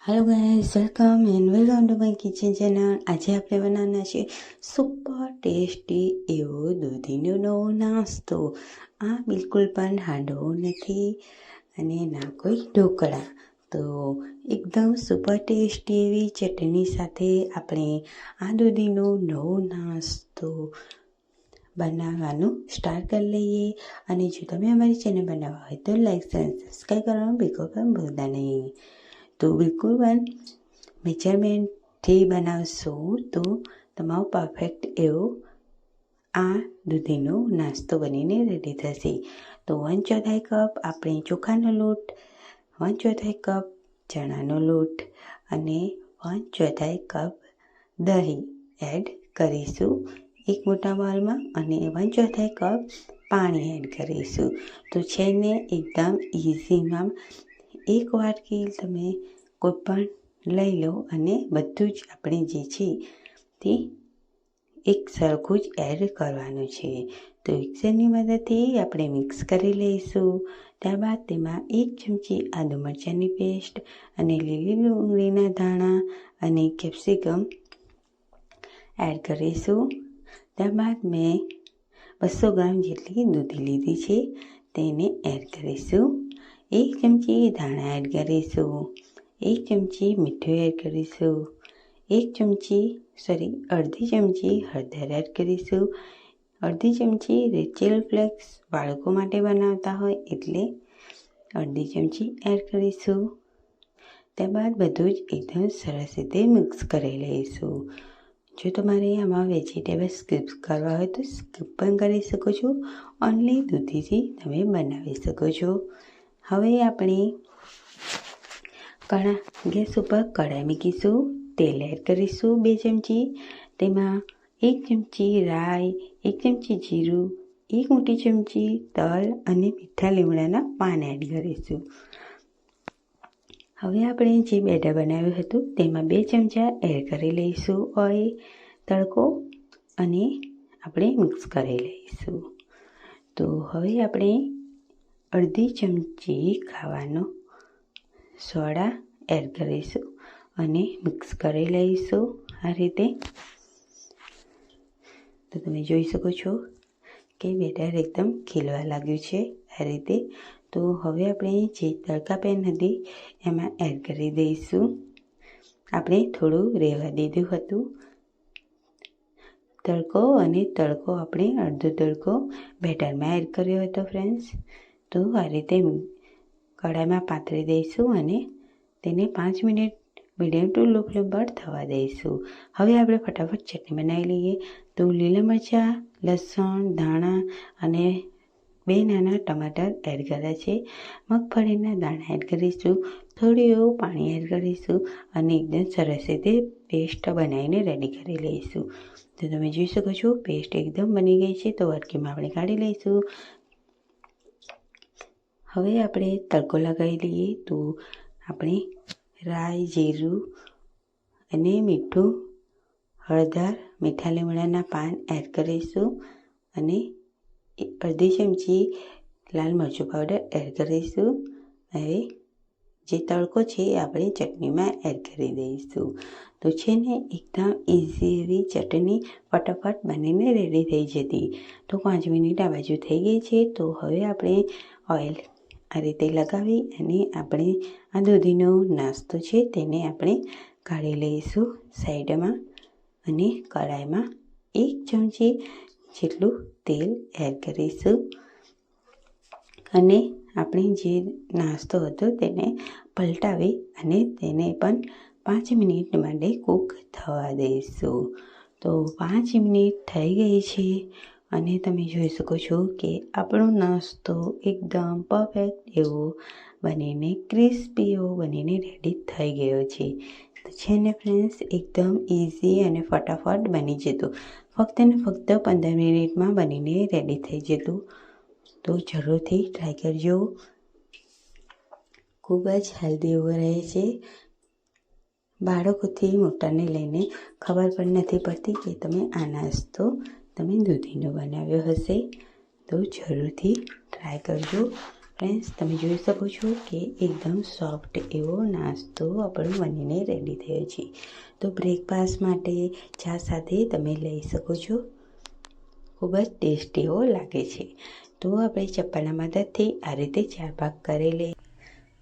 Hello guys, welcome and welcome to my kitchen channel. आज આપણે બનાવવાના છે સુપર ટેસ્ટી એવો દૂધીનો નવો નાસ્તો। આ બિલકુલ પણ હાંડવો નથી અને ના કોઈ ઢોકળા। તો એકદમ સુપર ટેસ્ટી એવી ચટણી સાથે આપણે આ દૂધીનો નવો નાસ્તો બનાવવાનું સ્ટાર્ટ કરી લઈએ। અને જો તમે અમારી ચેનલ બનાવવા હોય તો લાઈક અને સબસ્ક્રાઈબ કરવાનું બિલકુલ પણ ભૂલતા નહીં। તો બિલકુલ પણ મેજરમેન્ટથી બનાવશો તો તમારો પરફેક્ટ એવો આ દૂધીનો નાસ્તો બનીને રેડી થશે। તો 1/4 કપ આપણે ચોખાનો લોટ, 1/4 કપ ચણાનો લોટ અને 1/4 કપ દહીં એડ કરીશું એક મોટા બાઉલમાં અને 1/4 કપ પાણી એડ કરીશું। તો છે ને એકદમ ઇઝીમાં એક વાટકી તમે કોઈ પણ લઈ લો અને બધું જ આપણે જે છે તે એક સરખું જ એડ કરવાનું છે। તો મિક્સરની મદદથી આપણે મિક્સ કરી લઈશું। ત્યારબાદ તેમાં 1 ચમચી આદુ મરચાંની પેસ્ટ અને લીલી ડુંગળીના ધાણા અને કેપ્સિકમ એડ કરીશું। ત્યારબાદ મેં 200 ગ્રામ જેટલી દૂધી લીધી છે તેને એડ કરીશું। 1 ચમચી ધાણા એડ કરીશું, 1 ચમચી મીઠું એડ કરીશું, અડધી ચમચી હળદર એડ કરીશું, અડધી ચમચી રેડ ચીલી ફ્લેક્સ બાળકો માટે બનાવતા હોય એટલે અડધી ચમચી એડ કરીશું। ત્યારબાદ બધું જ એકદમ સરસ રીતે મિક્સ કરી લઈશું। જો તમારે આમાં વેજીટેબલ સ્કીપ કરવા હોય તો સ્કીપ પણ કરી શકો છો, ઓનલી દૂધીથી તમે બનાવી શકો છો। હવે આપણે ગેસ ઉપર કઢાઈ મૂકીશું, તેલ એડ કરીશું 2 ચમચી, તેમાં 1 ચમચી રાઈ, 1 ચમચી જીરું, 1 મોટી ચમચી તલ અને મીઠા લીમડાના પાન એડ કરીશું। હવે આપણે જે બેટર બનાવ્યું હતું તેમાં 2 ચમચા એડ કરી લઈશું ઓઇલ, તડકો અને આપણે મિક્સ કરી લઈશું। તો હવે આપણે અડધી ચમચી ખાવાનો સોડા એડ કરીશું અને મિક્સ કરી લઈશું આ રીતે। તો તમે જોઈ શકો છો કે બેટર એકદમ ખીલવા લાગ્યું છે આ રીતે। તો હવે આપણે જે તડકા પેન હતી એમાં એડ કરી દઈશું। આપણે થોડું રહેવા દીધું હતું તડકો અને તડકો આપણે અડધો તડકો બેટરમાં એડ કર્યો હતો ફ્રેન્ડ્સ। તો આ રીતે કઢાઈમાં પાથરી દઈશું અને તેને 5 મિનિટ મીડિયમ ટુ લો ફ્લેમ પર થવા દઈશું। હવે આપણે ફટાફટ ચટણી બનાવી લઈએ। તો લીલા મરચાં, લસણ, ધાણા અને 2 નાના ટમાટર એડ કર્યા છે, મગફળીના દાણા એડ કરીશું, થોડું એવું પાણી એડ કરીશું અને એકદમ સરસ રીતે પેસ્ટ બનાવીને રેડી કરી લઈશું। તો તમે જોઈ શકો છો પેસ્ટ એકદમ બની ગઈ છે। તો વાટકીમાં આપણે કાઢી લઈશું। હવે આપણે તડકો લગાવી લઈએ। તો આપણે રાઈ, જીરું અને મીઠું, હળદર, મીઠા લીમડાના પાન એડ કરીશું અને અડધી ચમચી લાલ મરચું પાવડર એડ કરીશું। હવે જે તડકો છે એ આપણે ચટણીમાં એડ કરી દઈશું। તો છે ને એકદમ ઇઝી એવી ચટણી ફટાફટ બનીને રેડી થઈ જતી। તો 5 મિનિટ આ બાજુ થઈ ગઈ છે। તો હવે આપણે ઓઇલ આ રીતે લગાવી અને આપણે આ દૂધીનો નાસ્તો છે તેને આપણે કાઢી લઈશું સાઈડમાં અને કઢાઈમાં 1 ચમચી જેટલું તેલ એડ કરીશું અને આપણે જે નાસ્તો હતો તેને પલટાવી અને તેને પણ 5 મિનિટ માટે કૂક થવા દઈશું। તો 5 મિનિટ થઈ ગઈ છે અને તમે જોઈ શકો છો કે આપણો નાસ્તો એકદમ પરફેક્ટ એવો બનીને ક્રિસ્પી એવો બનીને રેડી થઈ ગયો છે। તો છે ને ફ્રેન્ડ્સ એકદમ ઇઝી અને ફટાફટ બની જતું, ફક્ત ને ફક્ત 15 મિનિટમાં બનીને રેડી થઈ જતું। તો જરૂરથી ટ્રાય કરજો, ખૂબ જ હેલ્ધી એવો રહે છે। બાળકોથી મોટાને લઈને ખબર પણ નથી પડતી કે તમે આ નાસ્તો તમે દૂધીનો બનાવ્યો હશે। તો જરૂરથી ટ્રાય કરજો। ફ્રેન્ડ્સ, તમે જોઈ શકો છો કે એકદમ સોફ્ટ એવો નાસ્તો આપણો બનીને રેડી થયો છે. તો બ્રેકફાસ્ટ માટે ચા સાથે તમે લઈ શકો છો. ખૂબ જ ટેસ્ટી એવો લાગે છે. તો આપણે ચપ્પાના મદદથી આ રીતે 4 ભાગ કરી લઈએ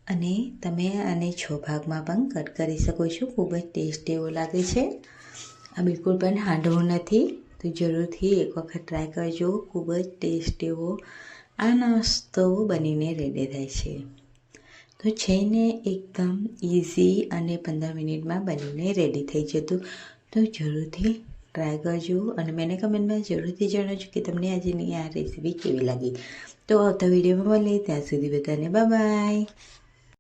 અને તમે આને 6 ભાગમાં પણ કટ કરી શકો છો. ખૂબ જ ટેસ્ટી એવો લાગે છે. આ બિલકુલ પણ હાંડવો નથી, તો જરૂરથી એક વખત ટ્રાય કરજો. ખૂબ જ ટેસ્ટી એવો આ નાસ્તો બનીને રેડી થાય છે. તો છે ને એકદમ ઇઝી અને 15 મિનિટમાં બનીને રેડી થઈ જતું. તો જરૂરથી ટ્રાય કરજો અને મને કમેન્ટમાં જરૂરથી જણાવજો કે તમને આજની આ રેસીપી કેવી લાગી. તો આવતા વિડીયોમાં મળીએ, ત્યાં સુધી બધાને બાય બાય.